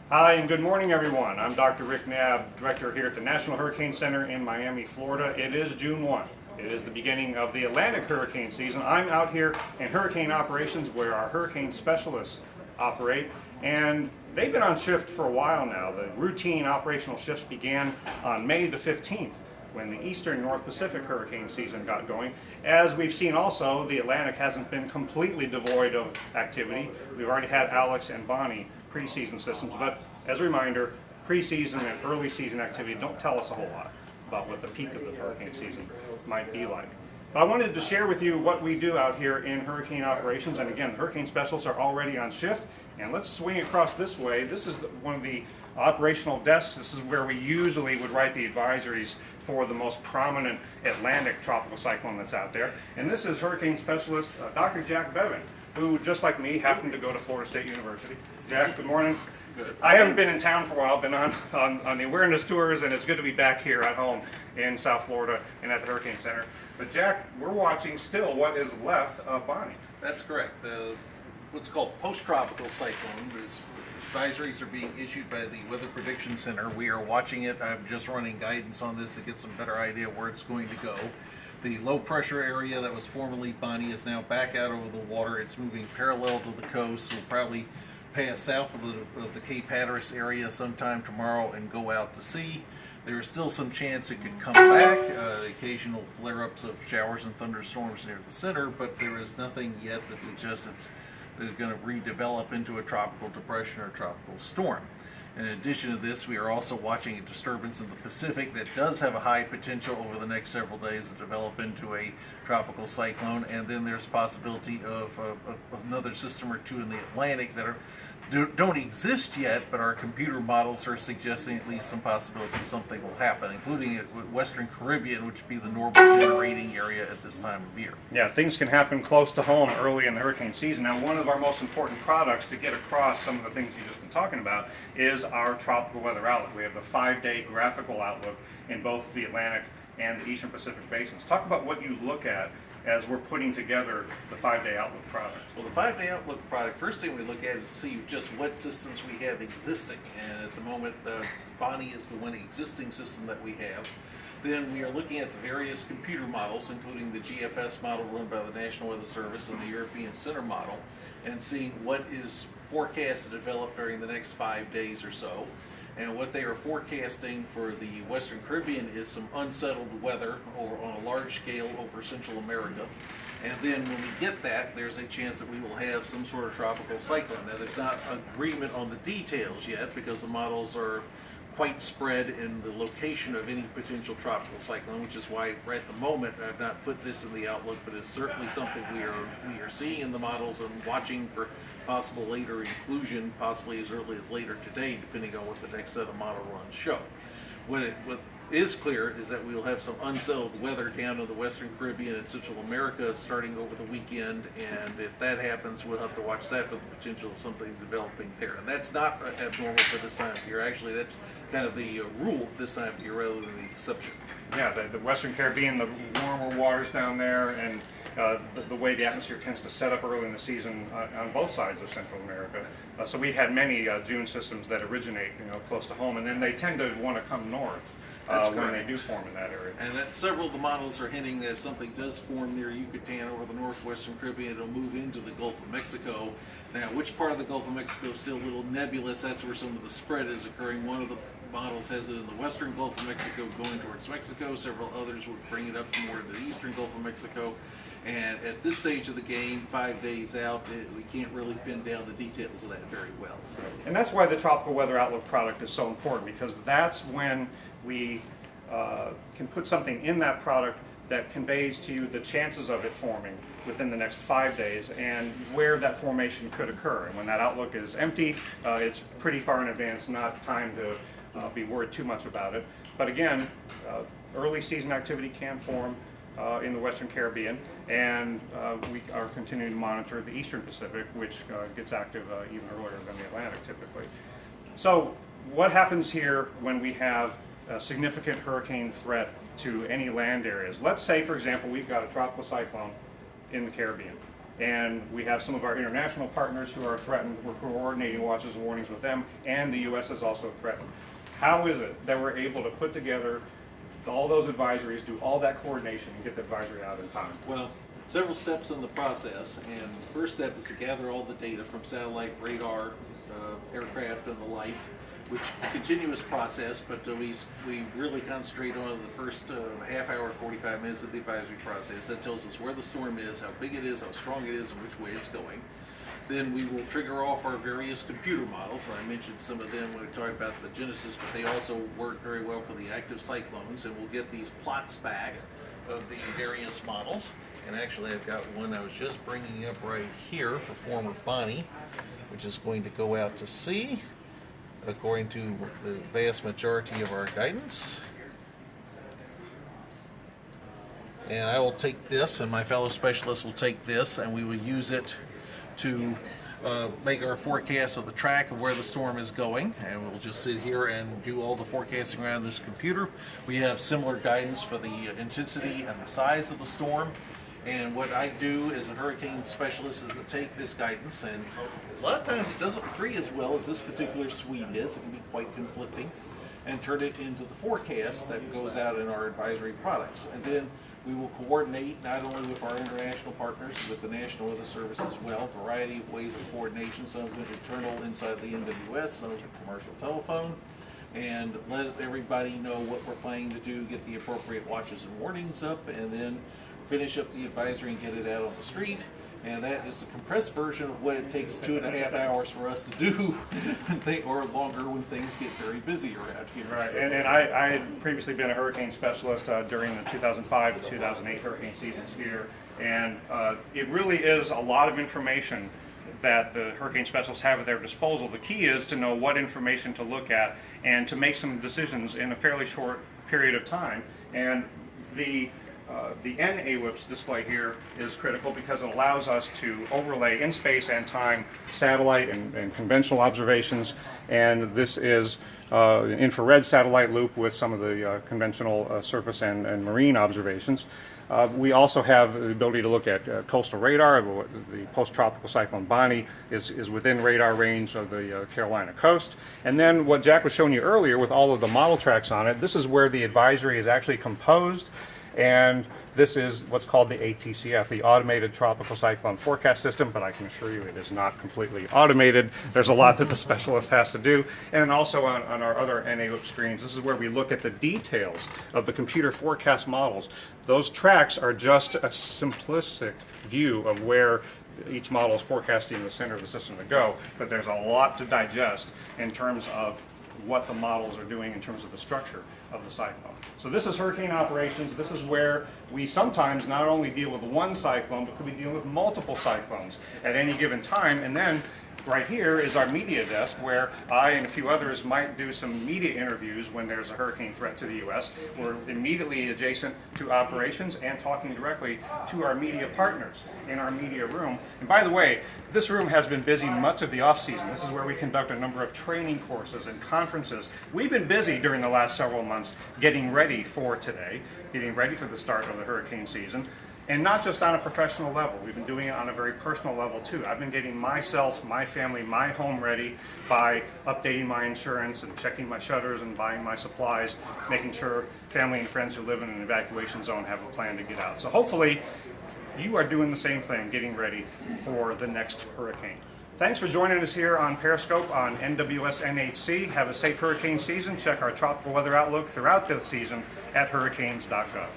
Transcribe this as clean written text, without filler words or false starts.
Hi, and good morning, everyone. I'm Dr. Rick Knabb, director here at the National Hurricane Center in Miami, Florida. It is June 1. It is the beginning of the Atlantic hurricane season. I'm out here in hurricane operations where our hurricane specialists operate, and they've been on shift for a while now. The routine operational shifts began on May the 15th when the eastern North Pacific hurricane season got going. As we've seen also, the Atlantic hasn't been completely devoid of activity. We've already had Alex and Bonnie preseason systems, but as a reminder, preseason and early season activity don't tell us a whole lot about what the peak of the hurricane season might be like. But I wanted to share with you what we do out here in hurricane operations, and again, the hurricane specialists are already on shift. And let's swing across this way. This is one of the operational desks. This is where we usually would write the advisories for the most prominent Atlantic tropical cyclone that's out there. And this is hurricane specialist Dr. Jack Bevan, who, just like me, happened to go to Florida State University. Jack, good morning. Good. I haven't been in town for a while. I've been on the awareness tours, and it's good to be back here at home in South Florida and at the Hurricane Center. But Jack, we're watching still what is left of Bonnie. That's correct. What's called post-tropical cyclone. Advisories are being issued by the Weather Prediction Center. We are watching it. I'm just running guidance on this to get some better idea where it's going to go. The low pressure area that was formerly Bonnie is now back out over the water. It's moving parallel to the coast. Will probably pass south of the Cape Hatteras area sometime tomorrow and go out to sea. There is still some chance it could come back, occasional flare-ups of showers and thunderstorms near the center, but there is nothing yet that suggests it's going to redevelop into a tropical depression or tropical storm. In addition to this, we are also watching a disturbance in the Pacific that does have a high potential over the next several days to develop into a tropical cyclone, and then there's a possibility of another system or two in the Atlantic that don't exist yet, but our computer models are suggesting at least some possibility something will happen, including Western Caribbean, which would be the normal generating area at this time of year. Yeah, things can happen close to home early in the hurricane season. Now, one of our most important products to get across some of the things you've just been talking about is our tropical weather outlook. We have the 5-day graphical outlook in both the Atlantic and the Eastern Pacific basins. Talk about what you look at as we're putting together the 5-day outlook product. Well, the 5-day outlook product, first thing we look at is see just what systems we have existing. And at the moment, Bonnie is the one existing system that we have. Then we are looking at the various computer models, including the GFS model run by the National Weather Service and the European Center model, and seeing what is forecast to develop during the next 5 days or so. And what they are forecasting for the Western Caribbean is some unsettled weather on a large scale over Central America. And then when we get that, there's a chance that we will have some sort of tropical cyclone. Now, there's not agreement on the details yet because the models are quite spread in the location of any potential tropical cyclone, which is why right at the moment I've not put this in the outlook, but it's certainly something we are seeing in the models and watching for possible later inclusion, possibly as early as later today, depending on what the next set of model runs show. What is clear is that we'll have some unsettled weather down in the Western Caribbean and Central America starting over the weekend, and if that happens, we'll have to watch that for the potential of something developing there. And that's not abnormal for this time of year. Actually, that's kind of the rule this time of year rather than the exception. Yeah, the Western Caribbean, the warmer waters down there, and the way the atmosphere tends to set up early in the season on both sides of Central America. So we've had many June systems that originate close to home, and then they tend to want to come north when they do form in that area. And that several of the models are hinting that if something does form near Yucatan over the northwestern Caribbean, it'll move into the Gulf of Mexico. Now, which part of the Gulf of Mexico is still a little nebulous. That's where some of the spread is occurring. One of the models has it in the western Gulf of Mexico going towards Mexico. Several others would bring it up more to the eastern Gulf of Mexico. And at this stage of the game, 5 days out, we can't really pin down the details of that very well. So. And that's why the Tropical Weather Outlook product is so important, because that's when we can put something in that product that conveys to you the chances of it forming within the next 5 days and where that formation could occur. And when that outlook is empty, it's pretty far in advance, not time to be worried too much about it. But again, early season activity can form in the Western Caribbean, and we are continuing to monitor the Eastern Pacific, which gets active even earlier than the Atlantic typically. So what happens here when we have a significant hurricane threat to any land areas? Let's say, for example, we've got a tropical cyclone in the Caribbean. and we have some of our international partners who are threatened. We're coordinating watches and warnings with them, and the U.S. is also threatened. How is it that we're able to put together all those advisories, do all that coordination, and get the advisory out in time? Well, several steps in the process, and the first step is to gather all the data from satellite, radar, aircraft, and the like, which is a continuous process, but we really concentrate on the first half hour, 45 minutes of the advisory process. That tells us where the storm is, how big it is, how strong it is, and which way it's going. Then we will trigger off our various computer models. I mentioned some of them when we talked about the Genesis, but they also work very well for the active cyclones, and we'll get these plots back of the various models. And actually I've got one I was just bringing up right here for former Bonnie, which is going to go out to sea according to the vast majority of our guidance. And I will take this, and my fellow specialists will take this, and we will use it to make our forecast of the track of where the storm is going. And we'll just sit here and do all the forecasting around this computer. We have similar guidance for the intensity and the size of the storm. And what I do as a hurricane specialist is to take this guidance, and a lot of times it doesn't agree as well as this particular suite is. It can be quite conflicting, and turn it into the forecast that goes out in our advisory products. And then we will coordinate not only with our international partners, with the National Weather Service as well, a variety of ways of coordination, some of it internal inside the NWS, some of it commercial telephone, and let everybody know what we're planning to do, get the appropriate watches and warnings up, and then finish up the advisory and get it out on the street. And that is the compressed version of what it takes 2.5 hours for us to do, or longer when things get very busy around here. Right, So, and I had previously been a hurricane specialist during the 2005 to 2008 hurricane seasons here, and it really is a lot of information that the hurricane specialists have at their disposal. The key is to know what information to look at and to make some decisions in a fairly short period of time. And the NAWIPS display here is critical because it allows us to overlay in space and time satellite and conventional observations, and this is an infrared satellite loop with some of the conventional surface and marine observations. We also have the ability to look at coastal radar. The post-tropical cyclone Bonnie is within radar range of the Carolina coast. And then what Jack was showing you earlier with all of the model tracks on it, this is where the advisory is actually composed. And this is what's called the ATCF, the Automated Tropical Cyclone Forecast System, but I can assure you it is not completely automated. There's a lot that the specialist has to do. And also on our other NAWIP screens, this is where we look at the details of the computer forecast models. Those tracks are just a simplistic view of where each model is forecasting the center of the system to go, but there's a lot to digest in terms of what the models are doing in terms of the structure of the cyclone. So this is hurricane operations. This is where we sometimes not only deal with one cyclone, but could be dealing with multiple cyclones at any given time. And then right here is our media desk, where I and a few others might do some media interviews when there's a hurricane threat to the U.S. We're immediately adjacent to operations and talking directly to our media partners in our media room. And by the way, this room has been busy much of the off-season. This is where we conduct a number of training courses and conferences. We've been busy during the last several months getting ready for today, getting ready for the start of the hurricane season. And not just on a professional level. We've been doing it on a very personal level too. I've been getting myself, my family, my home ready by updating my insurance and checking my shutters and buying my supplies, making sure family and friends who live in an evacuation zone have a plan to get out. So hopefully you are doing the same thing, getting ready for the next hurricane. Thanks for joining us here on Periscope on NWS NHC. Have a safe hurricane season. Check our tropical weather outlook throughout the season at hurricanes.gov.